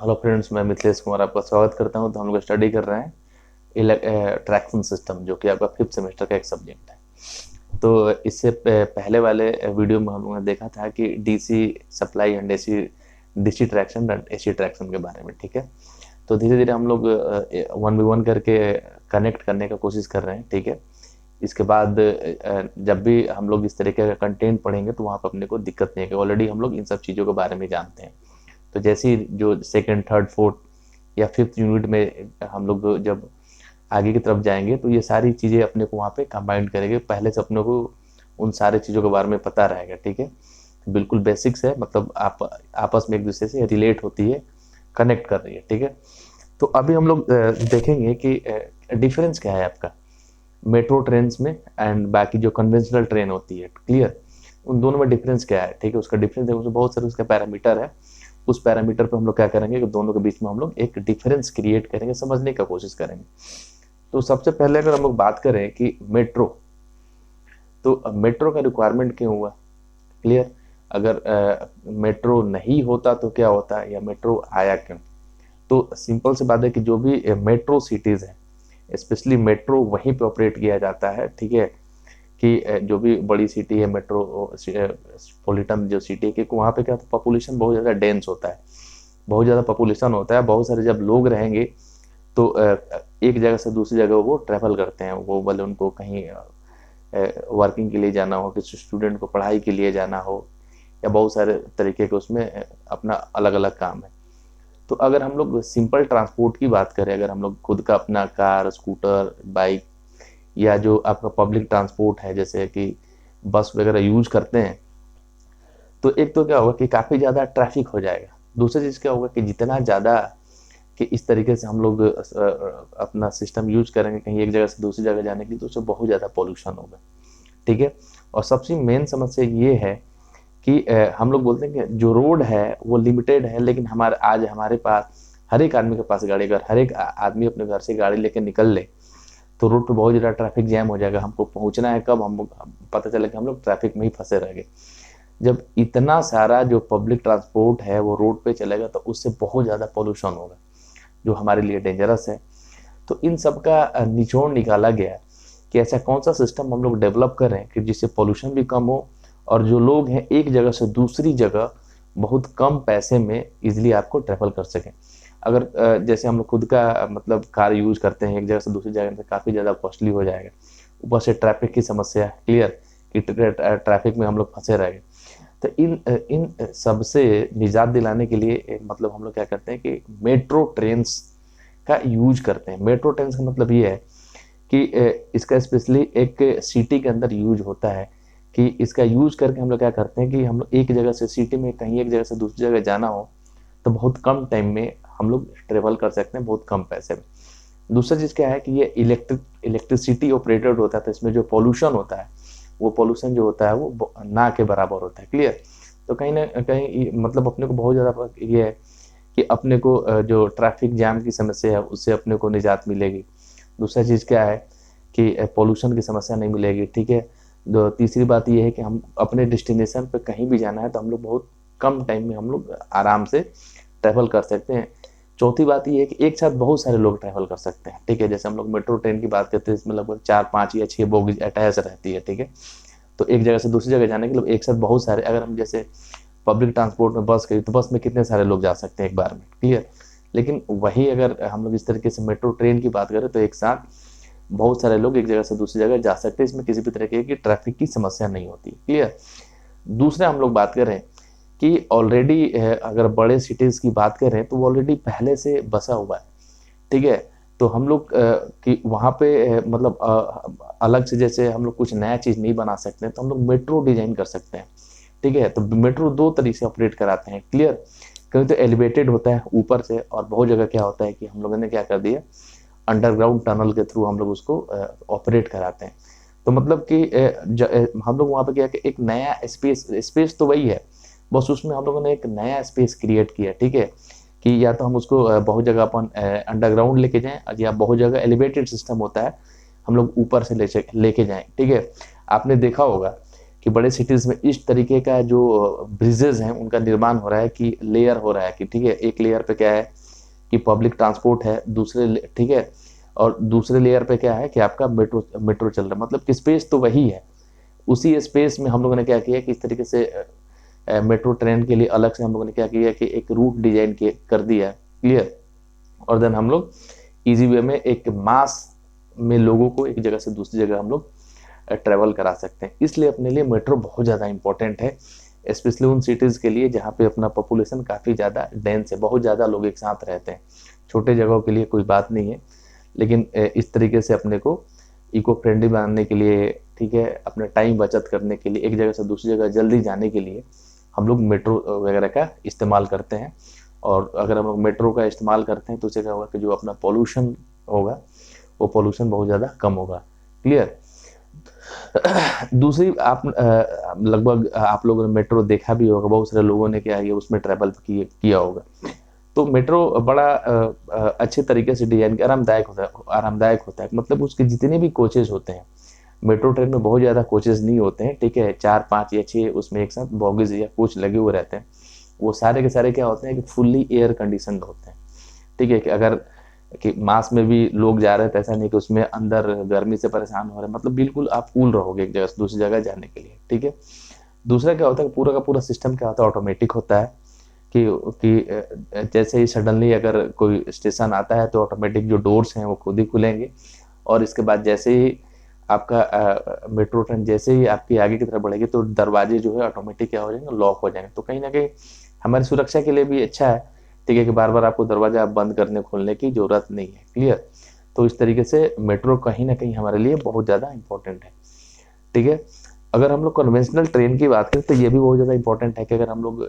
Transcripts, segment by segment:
Hello friends, मैं मिथिलेश कुमार आपका स्वागत करता हूं। तो हम लोग स्टडी कर रहे हैं ट्रैक्शन सिस्टम, जो कि आपका 5th सेमेस्टर का एक सब्जेक्ट है। तो इससे पहले वाले वीडियो में हम लोगों ने देखा था कि DC supply and AC DC traction and AC traction के बारे में। ठीक है, तो धीरे धीरे हम लोग 1 by 1 करके कनेक्ट करने का कोशिश कर रहे हैं। ठीक है, इसके बाद जब भी हम लोग इस तरीके का कंटेंट पढ़ेंगे तो वहाँ पर अपने को दिक्कत नहीं है, ऑलरेडी हम लोग इन सब चीज़ों के बारे में जानते हैं। तो जैसे ही जो सेकंड, थर्ड, फोर्थ या 5th यूनिट में हम लोग जब आगे की तरफ जाएंगे तो ये सारी चीज़ें अपने को वहाँ पे कंबाइंड करेंगे। पहले से अपने को उन सारे चीज़ों के बारे में पता रहेगा। ठीक है, बिल्कुल बेसिक्स है, मतलब आप आपस में एक दूसरे से रिलेट होती है, कनेक्ट कर रही है। ठीक है, तो अभी हम लोग देखेंगे कि डिफरेंस क्या है आपका मेट्रो ट्रेन में एंड बाकी जो कन्वेंशनल ट्रेन होती है। क्लियर, उन दोनों में डिफरेंस क्या है। ठीक है, उसका डिफरेंस है, उसमें बहुत सारे उसका पैरामीटर है। उस पैरामीटर पे हम लोग क्या करेंगे कि दोनों के बीच में हम लोग एक डिफरेंस क्रिएट करेंगे, समझने का कोशिश करेंगे। तो सबसे पहले अगर हम लोग बात करें कि मेट्रो, तो मेट्रो का रिक्वायरमेंट क्यों हुआ। क्लियर, अगर मेट्रो नहीं होता तो क्या होता या मेट्रो आया क्यों। तो सिंपल सी बात है कि जो भी मेट्रो सिटीज है, स्पेशली मेट्रो वहीं पे ऑपरेट किया जाता है। ठीक है, कि जो भी बड़ी सिटी है, मेट्रोपॉलिटन जो सिटी है, क्योंकि वहाँ पे क्या होता है, पॉपुलेशन बहुत ज़्यादा डेंस होता है, बहुत ज़्यादा पॉपुलेशन होता है, बहुत सारे जब लोग रहेंगे तो एक जगह से दूसरी जगह वो ट्रैवल करते हैं। वो भले उनको कहीं वर्किंग के लिए जाना हो, किसी स्टूडेंट को पढ़ाई के लिए जाना हो, या बहुत सारे तरीके के उसमें अपना अलग अलग काम है। तो अगर हम लोग सिंपल ट्रांसपोर्ट की बात करें, अगर हम लोग खुद का अपना कार, स्कूटर, बाइक या जो आपका पब्लिक ट्रांसपोर्ट है जैसे कि बस वगैरह यूज करते हैं, तो एक तो क्या होगा कि काफ़ी ज़्यादा ट्रैफिक हो जाएगा। दूसरी चीज़ क्या होगा कि जितना ज़्यादा कि इस तरीके से हम लोग अपना सिस्टम यूज करेंगे कहीं एक जगह से दूसरी जगह जाने के लिए, तो उससे बहुत ज़्यादा पॉल्यूशन होगा। ठीक है, और सबसे मेन समस्या ये है कि हम लोग बोलते हैं कि जो रोड है वो लिमिटेड है, लेकिन हमारे पास हर एक आदमी के पास गाड़ी, अगर हर एक आदमी अपने घर से गाड़ी लेकर निकल ले तो रोड पे बहुत ज़्यादा ट्रैफिक जैम हो जाएगा। हमको पहुंचना है कब, हम पता चला कि हम लोग ट्रैफिक में ही फंसे रह गए। जब इतना सारा जो पब्लिक ट्रांसपोर्ट है वो रोड पे चलेगा तो उससे बहुत ज़्यादा पोल्यूशन होगा, जो हमारे लिए डेंजरस है। तो इन सब का निचोड़ निकाला गया कि ऐसा कौन सा सिस्टम हम लोग डेवलप करें कि जिससे पोल्यूशन भी कम हो और जो लोग हैं एक जगह से दूसरी जगह बहुत कम पैसे में इजीली आपको ट्रैवल कर सकें। अगर जैसे हम लोग खुद का मतलब कार यूज करते हैं, एक जगह से दूसरी जगह से काफ़ी ज़्यादा कॉस्टली हो जाएगा। ऊपर से ट्रैफिक की समस्या, क्लियर, कि ट्रैफिक में हम लोग फंसे रह गए। तो इन सब से निजात दिलाने के लिए मतलब हम लोग क्या करते हैं कि मेट्रो ट्रेन्स का यूज करते हैं। मेट्रो ट्रेन्स का मतलब ये है कि इसका स्पेशली एक सिटी के अंदर यूज होता है, कि इसका यूज करके हम लोग क्या करते हैं कि हम लोग एक जगह से सिटी में कहीं एक जगह से दूसरी जगह जाना हो तो बहुत कम टाइम में हम लोग ट्रेवल कर सकते हैं, बहुत कम पैसे में। दूसरा चीज़ क्या है कि ये इलेक्ट्रिसिटी ऑपरेटेड होता है, तो इसमें जो पॉल्यूशन होता है वो पॉल्यूशन जो होता है वो ना के बराबर होता है। क्लियर, तो कहीं ना कहीं मतलब अपने को बहुत ज़्यादा ये है कि अपने को जो ट्रैफिक जैम की समस्या है उससे अपने को निजात मिलेगी। दूसरा चीज़ क्या है कि पॉल्यूशन की समस्या नहीं मिलेगी। ठीक है, तीसरी बात ये है कि हम अपने डेस्टिनेशन पे कहीं भी जाना है तो हम लोग बहुत कम टाइम में हम लोग आराम से ट्रैवल कर सकते हैं। चौथी बात ये है कि एक साथ बहुत सारे लोग ट्रैवल कर सकते हैं। ठीक है, जैसे हम लोग मेट्रो ट्रेन की बात करते हैं, इसमें लगभग 4, 5 या 6 बोगी अटैच रहती है। ठीक है, तो एक जगह से दूसरी जगह जाने के लिए एक साथ बहुत सारे, अगर हम जैसे पब्लिक ट्रांसपोर्ट में बस करी तो बस में कितने सारे लोग जा सकते हैं एक बार में। क्लियर, लेकिन वही अगर हम लोग इस तरीके से मेट्रो ट्रेन की बात करें तो एक साथ बहुत सारे लोग एक जगह से दूसरी जगह जा सकते हैं, इसमें किसी भी तरीके की ट्रैफिक की समस्या नहीं होती। क्लियर, दूसरा हम लोग बात करें कि ऑलरेडी अगर बड़े सिटीज़ की बात करें तो वो ऑलरेडी पहले से बसा हुआ है। ठीक है, तो हम लोग कि वहाँ पे मतलब अलग से जैसे हम लोग कुछ नया चीज़ नहीं बना सकते तो हम लोग मेट्रो डिजाइन कर सकते हैं। ठीक है, तो मेट्रो दो तरीके से ऑपरेट कराते हैं। क्लियर, कभी तो एलिवेटेड होता है ऊपर से, और बहुत जगह क्या होता है कि हम लोगों ने क्या कर दिया, अंडरग्राउंड टनल के थ्रू हम लोग उसको ऑपरेट कराते हैं। तो मतलब कि हम लोग वहाँ पे क्या कि एक नया स्पेस तो वही है, बस उसमें हम लोगों ने एक नया स्पेस क्रिएट किया। ठीक है, कि या तो हम उसको बहुत जगह अपन अंडरग्राउंड लेके जाएं, या बहुत जगह एलिवेटेड सिस्टम होता है हम लोग ऊपर से लेके जाएं। ठीक है, आपने देखा होगा कि बड़े सिटीज़ में इस तरीके का जो ब्रिजेज़ हैं उनका निर्माण हो रहा है कि लेयर हो रहा है कि ठीक है, एक लेयर पे क्या है कि पब्लिक ट्रांसपोर्ट है, ठीक है, और दूसरे लेयर पे क्या है कि आपका मेट्रो मेट्रो चल रहा है, मतलब कि स्पेस तो वही है। उसी स्पेस में हम लोगों ने क्या किया कि इस तरीके से मेट्रो ट्रेन के लिए अलग से हम लोगों ने क्या किया कि एक रूट डिजाइन कर दिया, क्लियर। और देन हम लोग इजी वे में एक मास में लोगों को एक जगह से दूसरी जगह हम लोग ट्रेवल करा सकते हैं। इसलिए अपने लिए मेट्रो बहुत ज़्यादा इंपॉर्टेंट है, स्पेशली उन सिटीज़ के लिए जहाँ पे अपना पॉपुलेशन काफ़ी ज़्यादा डेंस है, बहुत ज़्यादा लोग एक साथ रहते हैं। छोटे जगहों के लिए कोई बात नहीं है, लेकिन इस तरीके से अपने को इको फ्रेंडली बनाने के लिए, ठीक है, अपने टाइम बचत करने के लिए, एक जगह से दूसरी जगह जल्दी जाने के लिए हम लोग मेट्रो वगैरह का इस्तेमाल करते हैं। और अगर हम लोग मेट्रो का इस्तेमाल करते हैं तो उससे क्या होगा कि जो अपना पॉल्यूशन होगा वो पॉल्यूशन बहुत ज़्यादा कम होगा, क्लियर। दूसरी आप लगभग आप लोगों ने मेट्रो देखा भी होगा, बहुत सारे लोगों ने क्या है उसमें ट्रैवल किया होगा। तो मेट्रो बड़ा अच्छे तरीके से डिजाइन आरामदायक होता है, मतलब उसके जितने भी कोचेज होते हैं, मेट्रो ट्रेन में बहुत ज़्यादा कोचेज नहीं होते हैं, ठीक है, 4 5 या 6 उसमें एक साथ बॉगीज या कोच लगे हुए रहते हैं। वो सारे के सारे क्या होते हैं कि फुल्ली एयर कंडीशनड होते हैं, ठीक है, कि अगर कि मास में भी लोग जा रहे हैं तो ऐसा नहीं कि उसमें अंदर गर्मी से परेशान हो रहे हैं, मतलब बिल्कुल आप कूल रहोगे एक जगह से दूसरी जगह जाने के लिए, ठीक है। दूसरा क्या होता है, पूरा का पूरा सिस्टम क्या होता है, ऑटोमेटिक होता है कि जैसे ही सडनली अगर कोई स्टेशन आता है तो ऑटोमेटिक जो डोर्स हैं वो खुद ही खुलेंगे, और इसके बाद जैसे ही आपका मेट्रो ट्रेन जैसे ही आपकी आगे की तरफ बढ़ेगी तो दरवाजे जो है ऑटोमेटिक क्या हो जाएंगे, लॉक हो जाएंगे। तो कहीं ना कहीं हमारी सुरक्षा के लिए भी अच्छा है, ठीक है, कि बार बार आपको दरवाजा बंद करने खोलने की जरूरत नहीं है, क्लियर। तो इस तरीके से मेट्रो कहीं ना कहीं हमारे लिए बहुत ज़्यादा इंपॉर्टेंट है, ठीक है। अगर हम लोग कन्वेंशनल ट्रेन की बात करें तो ये भी बहुत ज़्यादा इंपॉर्टेंट है कि अगर हम लोग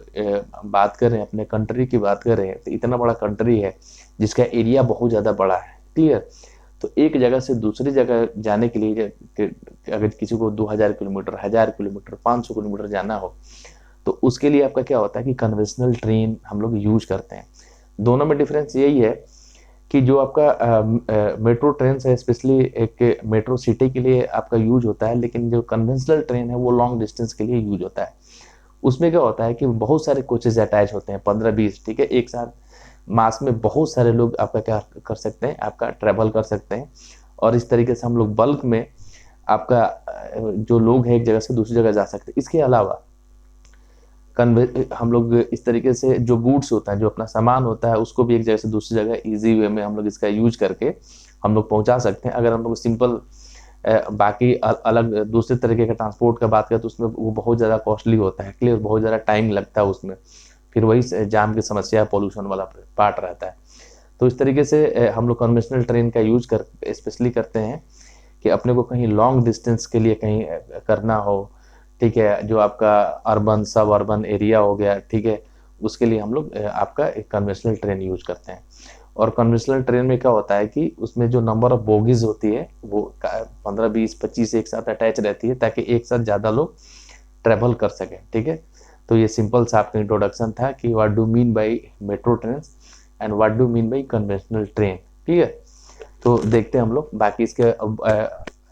बात करें अपने कंट्री की बात करें तो इतना बड़ा कंट्री है जिसका एरिया बहुत ज़्यादा बड़ा है, क्लियर। तो एक जगह से दूसरी जगह जाने के लिए अगर किसी को 2000 किलोमीटर, 1000 किलोमीटर, 500 किलोमीटर जाना हो तो उसके लिए आपका क्या होता है कि कन्वेंशनल ट्रेन हम लोग यूज करते हैं। दोनों में डिफरेंस यही है कि जो आपका मेट्रो ट्रेन है स्पेशली एक मेट्रो सिटी के लिए आपका यूज होता है, लेकिन जो कन्वेंशनल ट्रेन है वो लॉन्ग डिस्टेंस के लिए यूज होता है। उसमें क्या होता है कि बहुत सारे कोचेज अटैच होते हैं, 15-20, ठीक है, एक साथ मास में बहुत सारे लोग आपका क्या कर सकते हैं, आपका ट्रैवल कर सकते हैं। और इस तरीके से हम लोग बल्क में आपका जो लोग हैं एक जगह से दूसरी जगह जा सकते हैं। इसके अलावा हम लोग इस तरीके से जो गुड्स होता है, जो अपना सामान होता है, उसको भी एक जगह से दूसरी जगह इजी वे में हम लोग इसका यूज करके हम लोग पहुंचा सकते हैं। अगर हम लोग सिंपल बाकी अलग दूसरे तरीके का ट्रांसपोर्ट का बात करें तो उसमें वो बहुत ज़्यादा कॉस्टली होता है, क्लियर, बहुत ज़्यादा टाइम लगता है उसमें, फिर वही जाम की समस्या, पॉल्यूशन वाला पार्ट रहता है। तो इस तरीके से हम लोग कन्वेंशनल ट्रेन का यूज स्पेशली करते हैं कि अपने को कहीं लॉन्ग डिस्टेंस के लिए कहीं करना हो, ठीक है, जो आपका अर्बन सब अर्बन एरिया हो गया, ठीक है, उसके लिए हम लोग आपका एक कन्वेंशनल ट्रेन यूज करते हैं। और कन्वेंशनल ट्रेन में क्या होता है कि उसमें जो नंबर ऑफ बोगीज होती है वो 15-20-25 एक साथ अटैच रहती है ताकि एक साथ ज़्यादा लोग ट्रेवल कर सकें, ठीक है। तो ये सिंपल सा आपका इंट्रोडक्शन था कि what do mean by metro train and what do mean by conventional train, ठीक है। तो देखते हैं हम लोग बाकी इसके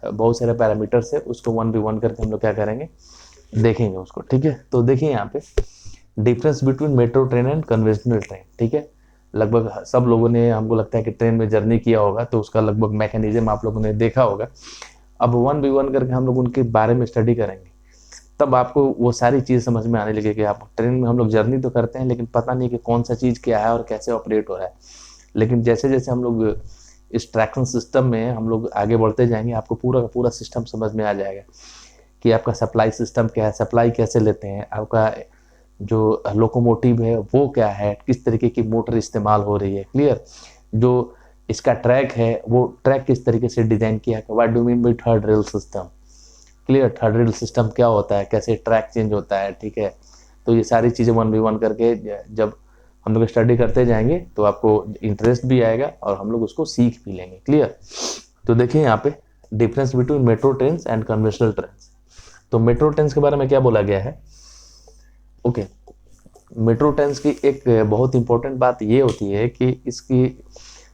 बहुत सारे पैरामीटर्स है, उसको 1v1 करके हम लोग क्या करेंगे, देखेंगे उसको, ठीक है। तो देखिए यहाँ पे difference between metro train and conventional train, ठीक है। लगभग सब लोगों ने, हमको लगता है कि ट्रेन में जर्नी किया होगा तो उसका लगभग मैकेनिज्म आप लोगों ने देखा होगा। अब 1v1 करके हम लोग उनके बारे में स्टडी करेंगे, तब आपको वो सारी चीज़ समझ में आने लगेगी। आप ट्रेन में हम लोग जर्नी तो करते हैं लेकिन पता नहीं कि कौन सा चीज़ क्या है और कैसे ऑपरेट हो रहा है। लेकिन जैसे जैसे हम लोग इस ट्रैक्शन सिस्टम में हम लोग आगे बढ़ते जाएंगे, आपको पूरा का पूरा सिस्टम समझ में आ जाएगा कि आपका सप्लाई सिस्टम क्या है, सप्लाई कैसे लेते हैं, आपका जो लोकोमोटिव है वो क्या है, किस तरीके की मोटर इस्तेमाल हो रही है, क्लियर। जो इसका ट्रैक है वो ट्रैक किस तरीके से डिजाइन किया है, what do mean by third rail system, clear, third rail system क्या होता है, कैसे ट्रैक चेंज होता है, ठीक है। तो ये सारी चीज़ें 1v1 करके जब हम लोग स्टडी करते जाएंगे तो आपको इंटरेस्ट भी आएगा और हम लोग उसको सीख भी लेंगे, क्लियर। तो देखिए यहाँ पे difference between metro train and conventional train. तो मेट्रो ट्रेन के बारे में क्या बोला गया है, ओके। मेट्रो ट्रेन की एक बहुत इंपॉर्टेंट बात ये होती है कि इसकी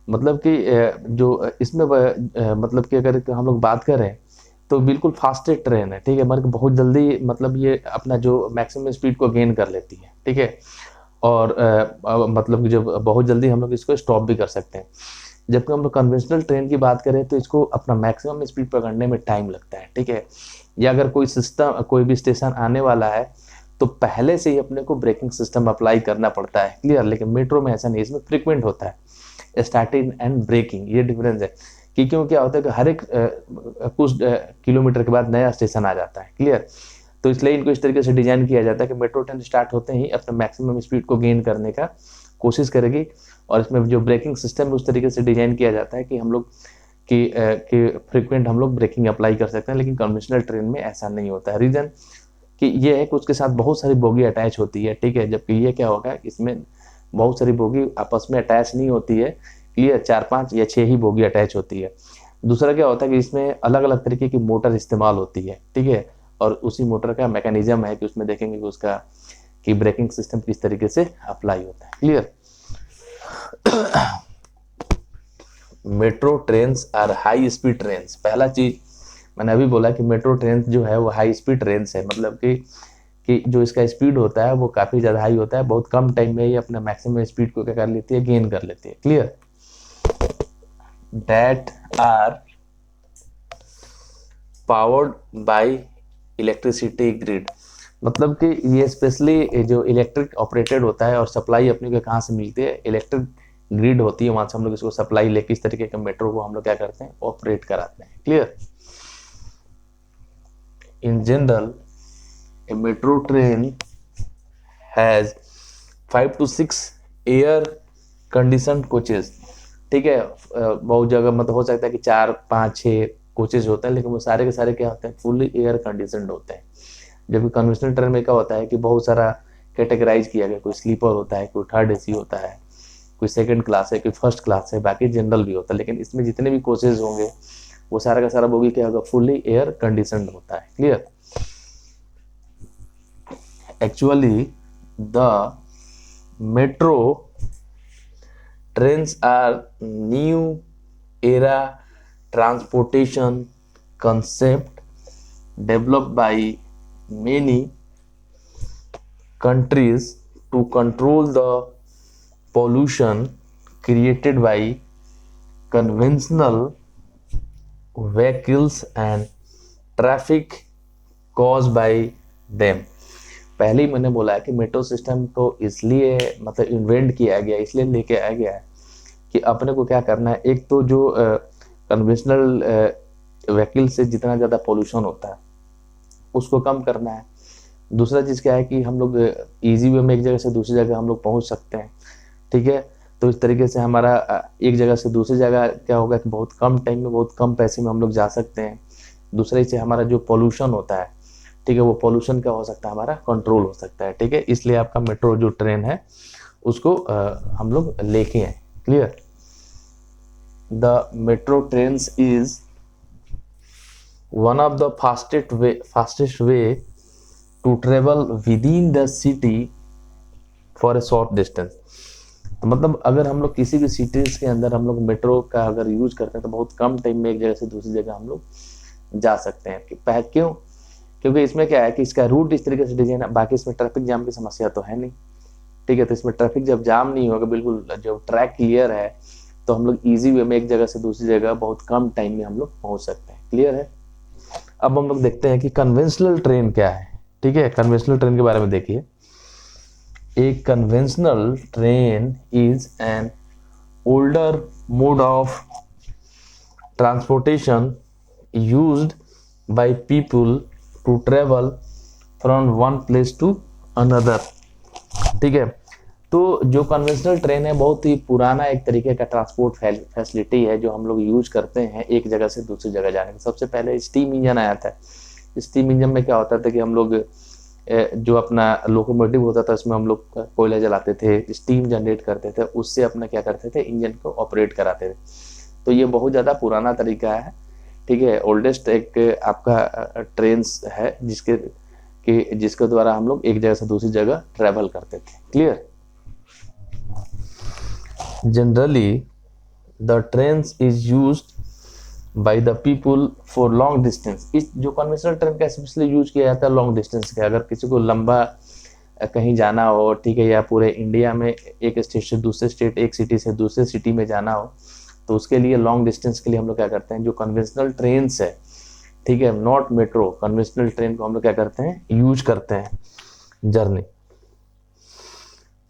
मतलब कि जो इसमें मतलब कि अगर हम लोग बात करें तो बिल्कुल फास्टेस्ट ट्रेन है, ठीक है, मतलब बहुत जल्दी मतलब ये अपना जो मैक्सिमम स्पीड को गेन कर लेती है, ठीक है, और मतलब कि जब बहुत जल्दी हम लोग इसको स्टॉप भी कर सकते हैं। जबकि हम लोग कन्वेंशनल ट्रेन की बात करें तो इसको अपना मैक्सिमम स्पीड पकड़ने में टाइम लगता है, ठीक है, या अगर कोई सिस्टम कोई भी स्टेशन आने वाला है तो पहले से ही अपने को ब्रेकिंग सिस्टम अप्लाई करना पड़ता है, क्लियर। लेकिन मेट्रो में ऐसा नहीं, इसमें फ्रिक्वेंट होता है स्टार्टिंग एंड ब्रेकिंग, ये डिफरेंस है कि क्यों क्या होता है कि हर एक कुछ किलोमीटर के बाद नया स्टेशन आ जाता है, क्लियर। तो इसलिए इनको इस तरीके से डिजाइन किया जाता है कि मेट्रो ट्रेन स्टार्ट होते ही अपने मैक्सिमम स्पीड को गेन करने का कोशिश करेगी, और इसमें जो ब्रेकिंग सिस्टम है उस तरीके से डिजाइन किया जाता है कि हम लोग कि फ्रिक्वेंट हम लोग ब्रेकिंग अप्लाई कर सकते हैं। लेकिन कन्वेंशनल ट्रेन में ऐसा नहीं होता है। रीजन कि ये है कि उसके साथ बहुत सारी बोगी अटैच होती है, ठीक है, जबकि ये क्या होगा, इसमें बहुत सारी बोगी आपस में अटैच नहीं होती है, क्लियर, 4-5 या 6 ही बोगी अटैच होती है। दूसरा क्या होता है कि इसमें अलग अलग तरीके की मोटर इस्तेमाल होती है, ठीक है, और उसी मोटर का मैकेनिज्म है कि उसमें देखेंगे कि उसका कि ब्रेकिंग सिस्टम किस तरीके से अप्लाई होता है, clear. Metro trains are high speed trains. पहला चीज मैंने अभी बोला कि मेट्रो ट्रेन जो है वो हाई स्पीड ट्रेन्स है, मतलब कि जो इसका स्पीड होता है वो काफ़ी ज़्यादा हाई होता है, बहुत कम टाइम में ही अपना मैक्सिमम स्पीड को क्या कर लेती है, गेन कर लेती है, clear. That are powered by electricity grid, मतलब कि ये स्पेशली जो इलेक्ट्रिक ऑपरेटेड होता है और सप्लाई अपने को कहाँ से मिलती है, इलेक्ट्रिक ग्रिड होती है, वहाँ से हम लोग इसको सप्लाई लेके इस तरीके के मेट्रो को हम लोग क्या करते हैं, ऑपरेट कराते हैं, clear. In general a metro train has 5 to 6 air condition coaches, ठीक है, बहुत जगह मतलब हो सकता है कि 4-5-6 कोचेज होते हैं, लेकिन वो सारे के सारे क्या होते हैं, फुली एयर कंडीशनड होते हैं। जबकि कन्वेंशनल ट्रेन में क्या होता है कि बहुत सारा कैटेगराइज किया गया, कोई स्लीपर होता है, कोई थर्ड एसी होता है, कोई सेकंड क्लास है, कोई फर्स्ट क्लास है, बाकी जनरल भी होता है। लेकिन इसमें जितने भी कोचेज होंगे वो सारा का सारा बोगी क्या होगा, फुली एयर कंडीशनड होता है, clear. Actually, the metro trains are new era transportation concept developed by many countries to control the pollution created by conventional vehicles and traffic caused by them। पहले ही मैंने बोला है कि metro system को इसलिए मतलब इन्वेंट किया गया, इसलिए लेके आया गया है कि अपने को क्या करना है, एक तो जो कन्वेंशनल व्हीकल से जितना ज़्यादा पोल्यूशन होता है उसको कम करना है। दूसरा चीज़ क्या है कि हम लोग ईजी वे में एक जगह से दूसरी जगह हम लोग पहुंच सकते हैं, ठीक है। तो इस तरीके से हमारा एक जगह से दूसरी जगह क्या होगा कि बहुत कम टाइम में बहुत कम पैसे में हम लोग जा सकते हैं। दूसरे से हमारा जो पोल्यूशन होता है, ठीक है, वो पोल्यूशन क्या हो सकता है, हमारा कंट्रोल हो सकता है, ठीक है। इसलिए आपका मेट्रो जो ट्रेन है उसको हम लोग लेके हैं, clear. The metro trains is one of the fastest way to travel within the city for a short distance. तो मतलब अगर हम लोग किसी भी सिटीज के अंदर हम लोग मेट्रो का अगर यूज करते हैं तो बहुत कम टाइम में एक जगह से दूसरी जगह हम लोग जा सकते हैं। क्यों? क्योंकि इसमें क्या है कि इसका रूट इस तरीके से डिजाइन है, बाकी इसमें ट्रैफिक जाम की समस्या तो है नहीं, ठीक है। तो इसमें ट्रैफिक जब जाम नहीं होगा, बिल्कुल जब ट्रैक क्लियर है, तो हम लोग इजी वे में एक जगह से दूसरी जगह बहुत कम टाइम में हम लोग पहुंच सकते हैं, क्लियर है। अब हम लोग देखते हैं कि कन्वेंशनल ट्रेन क्या है, ठीक है। कन्वेंशनल ट्रेन के बारे में देखिए। A conventional train is an older mode of transportation used by people to travel from one place to another, ठीक है। तो जो कन्वेंशनल ट्रेन है बहुत ही पुराना एक तरीके का ट्रांसपोर्ट फैसिलिटी है जो हम लोग यूज करते हैं एक जगह से दूसरी जगह जाने का। सबसे पहले स्टीम इंजन आया था। स्टीम इंजन में क्या होता था कि हम लोग जो अपना लोकोमोटिव होता था उसमें हम लोग कोयला जलाते थे, स्टीम जनरेट करते थे, उससे अपना क्या करते थे, इंजन को ऑपरेट कराते थे। तो ये बहुत ज़्यादा पुराना तरीका है, ठीक है। ओल्डेस्ट एक आपका ट्रेन है जिसके द्वारा हम लोग एक जगह से दूसरी जगह ट्रेवल करते थे, clear. Generally the train is used by the people for long distance. इस जो कन्वेंशनल ट्रेन का स्पेशली यूज किया जाता है लॉन्ग डिस्टेंस का, अगर किसी को लंबा कहीं जाना हो, ठीक है, या पूरे इंडिया में एक स्टेट से दूसरे स्टेट, एक सिटी से दूसरे सिटी में जाना हो, तो उसके लिए लॉन्ग डिस्टेंस के लिए हम लोग क्या करते हैं, जो कन्वेंशनल ट्रेन है, ठीक है, नॉट मेट्रो, कन्वेंशनल ट्रेन को हम लोग क्या करते हैं, यूज करते हैं journey.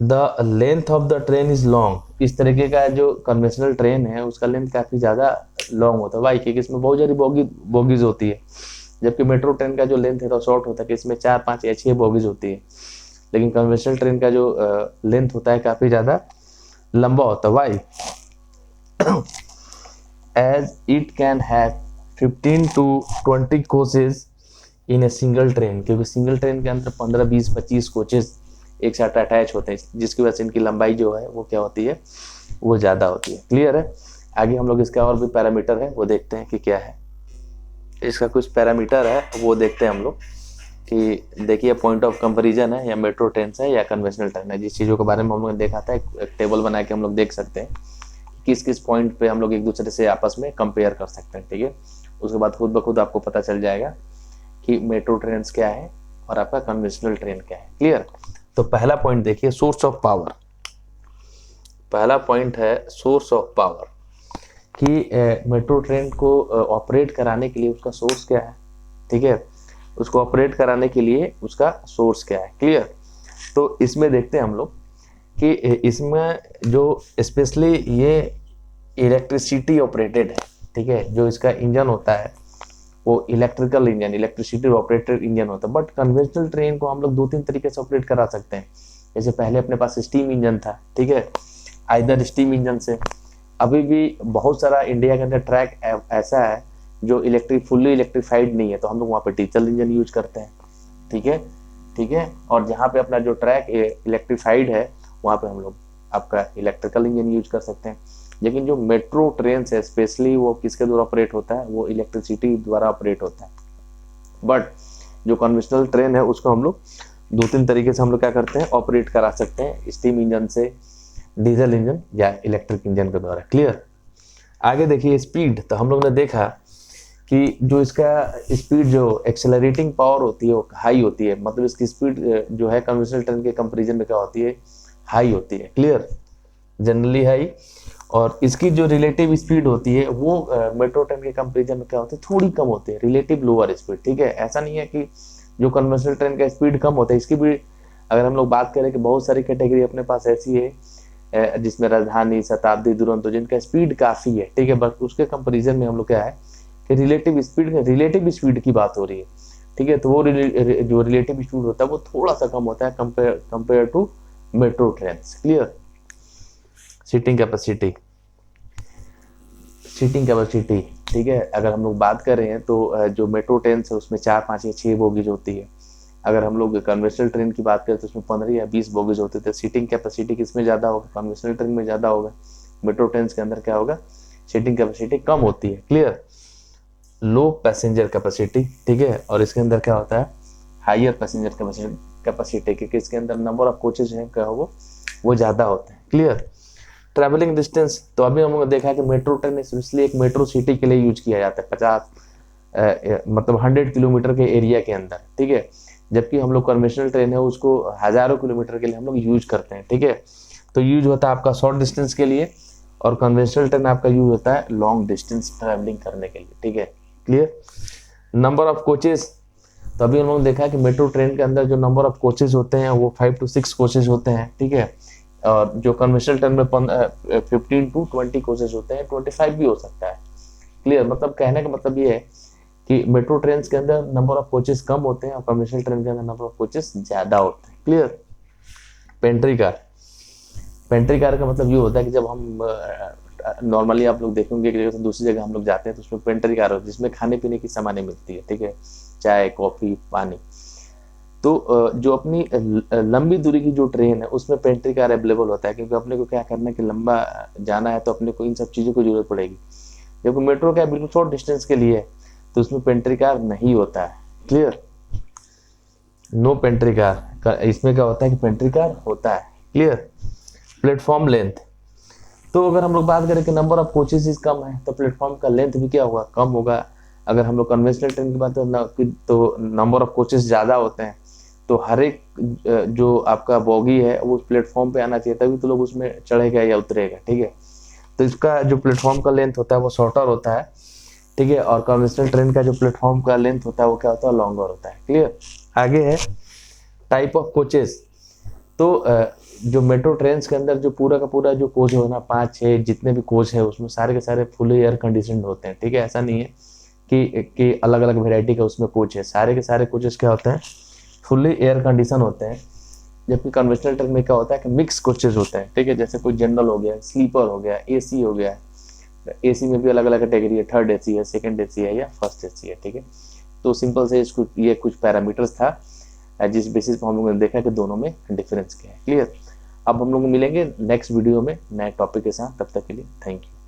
The length of the train is long. इस तरीके का जो कन्वेंशनल ट्रेन है उसका लेंथ काफ़ी ज़्यादा लॉन्ग होता है। वाई, क्योंकि इसमें बहुत सारी बोगीज होती है, जबकि मेट्रो ट्रेन का जो लेंथ है तो शॉर्ट होता है कि इसमें 4, 5 या 6 बोगीज होती है, लेकिन कन्वेंशनल ट्रेन का जो लेंथ होता है काफ़ी ज़्यादा लंबा होता है। Why, as it can have 15 to 20 coaches in a single train, क्योंकि सिंगल ट्रेन के अंदर 15, 20, 25 कोचेज एक साथ अटैच होते हैं, जिसकी वजह से इनकी लंबाई जो है वो क्या होती है, वो ज़्यादा होती है। क्लियर है। आगे हम लोग इसका और भी पैरामीटर है वो देखते हैं कि क्या है। इसका कुछ पैरामीटर है वो देखते हैं हम लोग कि देखिए पॉइंट ऑफ कंपैरिजन है या मेट्रो ट्रेन है या कन्वेंशनल ट्रेन है। जिस चीज़ों के बारे में हम लोग ने देखा था, एक टेबल बना के हम लोग देख सकते हैं किस किस पॉइंट पे हम लोग एक दूसरे से आपस में कंपेयर कर सकते हैं, ठीक है। उसके बाद खुद ब खुद आपको पता चल जाएगा कि मेट्रो ट्रेन क्या है और आपका कन्वेंशनल ट्रेन क्या है। क्लियर। तो पहला पॉइंट देखिए, सोर्स ऑफ पावर। पहला पॉइंट है सोर्स ऑफ पावर, कि मेट्रो ट्रेन को ऑपरेट कराने के लिए उसका सोर्स क्या है, ठीक है, उसको ऑपरेट कराने के लिए उसका सोर्स क्या है। क्लियर। तो इसमें देखते हैं हम लोग कि इसमें जो स्पेशली ये इलेक्ट्रिसिटी ऑपरेटेड है, ठीक है, जो इसका इंजन होता है वो electrical engine, electricity operated engine होता है। बट कन्वेंशनल ट्रेन को हम लोग 2-3 तरीके से ऑपरेट करा सकते हैं। जैसे पहले अपने पास स्टीम इंजन था, ठीक है, आइदर स्टीम इंजन से, अभी भी बहुत सारा इंडिया के अंदर ट्रैक ऐसा है जो फुल्ली इलेक्ट्रीफाइड नहीं है, तो हम लोग वहाँ पे डीजल इंजन यूज करते हैं, ठीक है, ठीक है। और जहाँ पे अपना जो ट्रैक इलेक्ट्रीफाइड है वहाँ पे हम लोग आपका इलेक्ट्रिकल इंजन यूज कर सकते हैं। लेकिन जो मेट्रो ट्रेन है स्पेशली वो किसके द्वारा ऑपरेट होता है, वो इलेक्ट्रिसिटी द्वारा ऑपरेट होता है। बट जो कन्वेंशनल ट्रेन है उसको हम लोग 2-3 तरीके से हम लोग क्या करते हैं, ऑपरेट करा सकते हैं, स्टीम इंजन से, डीजल इंजन या इलेक्ट्रिक इंजन के द्वारा। क्लियर। आगे देखिए स्पीड। तो हम लोग ने देखा कि जो इसका स्पीड, जो एक्सेलरेटिंग पावर होती है वो हाई होती है, मतलब इसकी स्पीड जो है कन्वेंशनल ट्रेन के कंपैरिजन में क्या होती है, हाई होती है। Clear, generally high. और इसकी जो रिलेटिव स्पीड होती है वो मेट्रो ट्रेन के कंपैरिजन में क्या होती है, थोड़ी कम होती है, रिलेटिव लोअर स्पीड, ठीक है। ऐसा नहीं है कि जो कन्वेंशनल ट्रेन का स्पीड कम होता है, इसकी भी अगर हम लोग बात करें कि बहुत सारी कैटेगरी अपने पास ऐसी है जिसमें राजधानी, शताब्दी, दुरंतो, जिनका स्पीड काफ़ी है, ठीक है, बट उसके कंपैरिजन में हम लोग क्या है कि रिलेटिव स्पीड की बात हो रही है, ठीक है। तो वो जो रिलेटिव स्पीड होता है वो थोड़ा सा कम होता है compare to metro train. Clear. Seating capacity, ठीक है, अगर हम लोग बात कर रहे हैं तो जो मेट्रो ट्रेन है उसमें 4, 5 या 6 बोगीज होती है। अगर हम लोग कन्वेंशनल ट्रेन की बात करें तो उसमें 15 या 20 बोगीज होते थे। सीटिंग कैपेसिटी किसमें ज़्यादा होगा, कन्वेंशनल ट्रेन में ज़्यादा होगा। मेट्रो ट्रेन के अंदर क्या होगा, सीटिंग कैपेसिटी कम होती है। क्लियर। लो पैसेंजर कैपेसिटी, ठीक है, और इसके अंदर क्या होता है, हायर पैसेंजर कैपेसिटी, क्योंकि इसके अंदर नंबर ऑफ कोचेज हैं क्या हो वो ज़्यादा होते हैं। क्लियर। Travelling distance. तो अभी हम लोगों ने देखा कि मेट्रो ट्रेन स्पेशली एक मेट्रो सिटी के लिए यूज किया जाता है, 50 मतलब 100 किलोमीटर के एरिया के अंदर, ठीक है, जबकि हम लोग कन्वेंशनल ट्रेन है उसको हज़ारों किलोमीटर के लिए हम लोग यूज करते हैं, ठीक है। तो यूज होता है आपका शॉर्ट डिस्टेंस के लिए, और कन्वेंशनल ट्रेन आपका यूज होता है लॉन्ग डिस्टेंस ट्रैवलिंग करने के लिए, ठीक है। क्लियर। Number of coaches. तो अभी हम लोगों ने देखा कि मेट्रो ट्रेन के अंदर जो नंबर ऑफ कोचेज होते हैं वो 5 to 6 कोचेज होते हैं, ठीक है, और जो कन्वेंशनल ट्रेन में 15 to 20 कोचेज होते हैं, 25 भी हो सकता है। क्लियर। मतलब कहने का मतलब ये है कि मेट्रो ट्रेन के अंदर नंबर ऑफ कोचेस कम होते हैं और कन्वेंशनल ट्रेन के अंदर नंबर ऑफ कोचेस ज्यादा होते हैं। क्लियर। पेंट्री कार का मतलब ये होता है कि जब हम नॉर्मली आप लोग देखेंगे एक जगह से दूसरी जगह हम लोग जाते हैं तो उसमें पेंट्री कार होती है, जिसमें खाने पीने की सामानें मिलती है, ठीक है, चाय, कॉफी, पानी। तो जो अपनी लंबी दूरी की जो ट्रेन है उसमें पेंट्री कार अवेलेबल होता है, क्योंकि अपने को क्या करना है कि लंबा जाना है तो अपने को इन सब चीज़ों की जरूरत पड़ेगी। जबकि मेट्रो क्या बिल्कुल शॉर्ट डिस्टेंस के लिए तो उसमें पेंट्री कार नहीं होता है। क्लियर। No pantry car. इसमें क्या होता है कि पेंट्री कार होता है। क्लियर। Platform length. तो अगर हम लोग बात करें कि नंबर ऑफ कोचेज कम है तो प्लेटफॉर्म का लेंथ भी क्या होगा, कम होगा। अगर हम लोग कन्वेंशनल ट्रेन की बात करें तो नंबर ऑफ कोचेज ज़्यादा होते हैं, तो हर एक जो आपका बॉगी है वो उस प्लेटफॉर्म पे आना चाहिए, तभी तो लोग उसमें चढ़ेगा या उतरेगा, ठीक है। तो इसका जो प्लेटफॉर्म का लेंथ होता है वो शॉर्टर होता है, ठीक है। और कन्वेंशनल ट्रेन का जो प्लेटफॉर्म का लेंथ होता है वो क्या होता है, लॉन्गर होता है। क्लियर। आगे है टाइप ऑफ कोचेस। तो जो मेट्रो ट्रेन के अंदर जो पूरा का पूरा जो कोच हो ना, 5-6 जितने भी कोच है उसमें सारे के सारे फुली एयर कंडीशनड होते हैं, ठीक है। ऐसा नहीं है कि अलग अलग वेराइटी का उसमें कोच है, सारे के सारे कोचेस क्या होते हैं, फुली एयर कंडीशन होते हैं। जबकि कन्वेंशनल ट्रेन में क्या होता है कि मिक्स कोचेज होते हैं, ठीक है। जैसे कोई जनरल हो गया, स्लीपर हो गया, एसी हो गया। एसी में भी अलग अलग कैटेगरी है, थर्ड एसी है, सेकंड एसी है या फर्स्ट एसी है, ठीक है। तो सिंपल से इसको ये कुछ पैरामीटर्स था जिस बेसिस पर हम लोगों ने देखा कि दोनों में डिफरेंस क्या है। क्लियर। अब हम लोग मिलेंगे नेक्स्ट वीडियो में नए टॉपिक के साथ, तब तक के लिए थैंक यू।